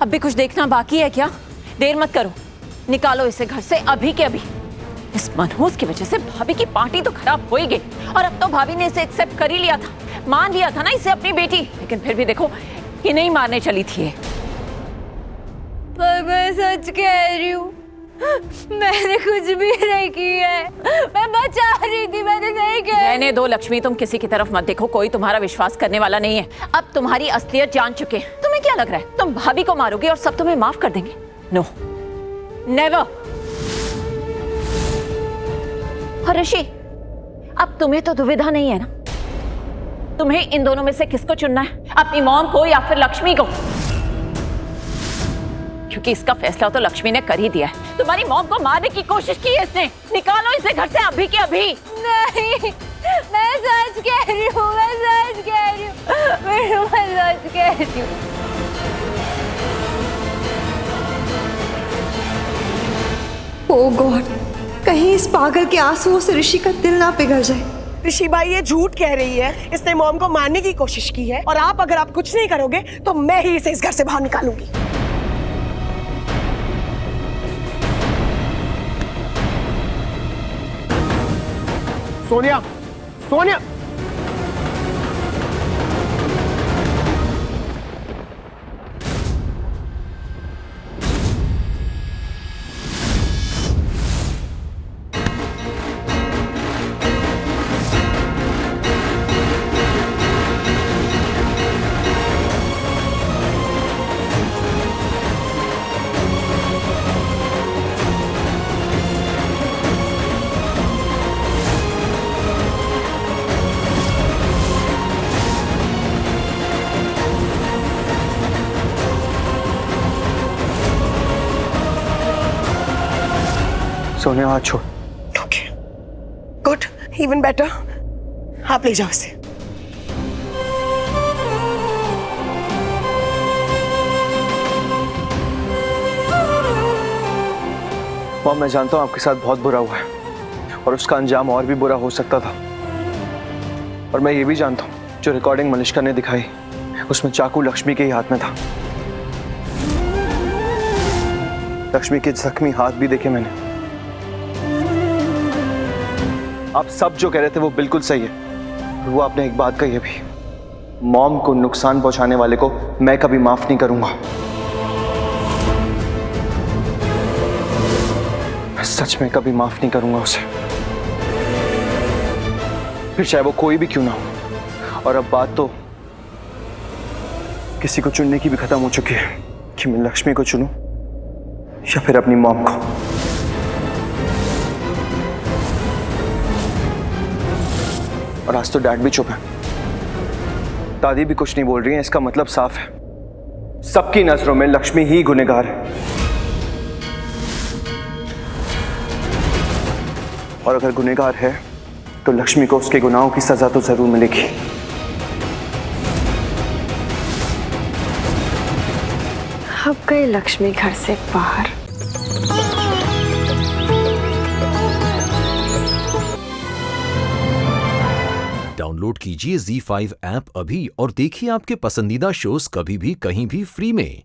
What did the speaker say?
अब भी कुछ देखना बाकी है क्या? देर मत करो, निकालो इसे घर से अभी के अभी। इस मनहूस की वजह से भाभी की पार्टी तो खराब हो ही गई, और अब तो भाभी ने इसे एक्सेप्ट कर ही लिया था, मान लिया था ना इसे अपनी बेटी, लेकिन फिर भी देखो कि नहीं मारने चली थी ये। पर मैं सच कह रही हूँ, मैंने कुछ भी नहीं किया है, मैं बचा रही थी, मैंने नहीं किया। रहने दो लक्ष्मी, तुम किसी की तरफ मत देखो, कोई तुम्हारा विश्वास करने वाला नहीं है। अब तुम्हारी असलियत जान चुके हैं। तुम्हें क्या लग रहा है तुम भाभी को मारोगे और सब तुम्हें माफ कर देंगे? No, never. और ऋषि, अब तुम्हें तो दुविधा नहीं है ना, तुम्हें इन दोनों में से किसको चुनना है, अपनी मॉम को या फिर लक्ष्मी को? क्योंकि इसका फैसला तो लक्ष्मी ने कर ही दिया है। तुम्हारी मॉम को मारने की कोशिश की है इसने। निकालो इसे घर से अभी के अभी। नहीं, मैं सच कह रही हूँ, मैं सच कह रही हूँ, मैं सच कह रही हूँ। ओह गॉड, कहीं इस पागल के आंसुओं से ऋषि का दिल ना पिघल जाए। ऋषि भाई ये झूठ कह रही है, इसने मॉम को मारने की कोशिश की है, और अगर आप कुछ नहीं करोगे तो मैं ही इसे इस घर से बाहर निकालूंगी। सोनिया, सोनिया, सोनिया हाथ छोड़। Okay, good, even better. आप ले जाओ इसे। मॉम, मैं जानता हूँ आपके साथ बहुत बुरा हुआ है और उसका अंजाम और भी बुरा हो सकता था, और मैं ये भी जानता हूँ जो रिकॉर्डिंग मलिष्का ने दिखाई उसमें चाकू लक्ष्मी के ही हाथ में था। लक्ष्मी के जख्मी हाथ भी देखे मैंने। आप सब जो कह रहे थे वो बिल्कुल सही है। वो आपने एक बात कही है भी, मॉम को नुकसान पहुंचाने वाले को मैं कभी माफ नहीं करूंगा। मैं सच में कभी माफ नहीं करूंगा उसे, फिर चाहे वो कोई भी क्यों ना हो। और अब बात तो किसी को चुनने की भी खत्म हो चुकी है कि मैं लक्ष्मी को चुनूं या फिर अपनी मॉम को। और आज तो डैड भी चुप है, दादी भी कुछ नहीं बोल रही है। इसका मतलब साफ है, सबकी नजरों में लक्ष्मी ही गुनहगार है। और अगर गुनहगार है तो लक्ष्मी को उसके गुनाहों की सजा तो जरूर मिलेगी। अब गई लक्ष्मी घर से बाहर। डाउनलोड कीजिए ZEE5 ऐप अभी और देखिए आपके पसंदीदा शोज कभी भी कहीं भी फ्री में।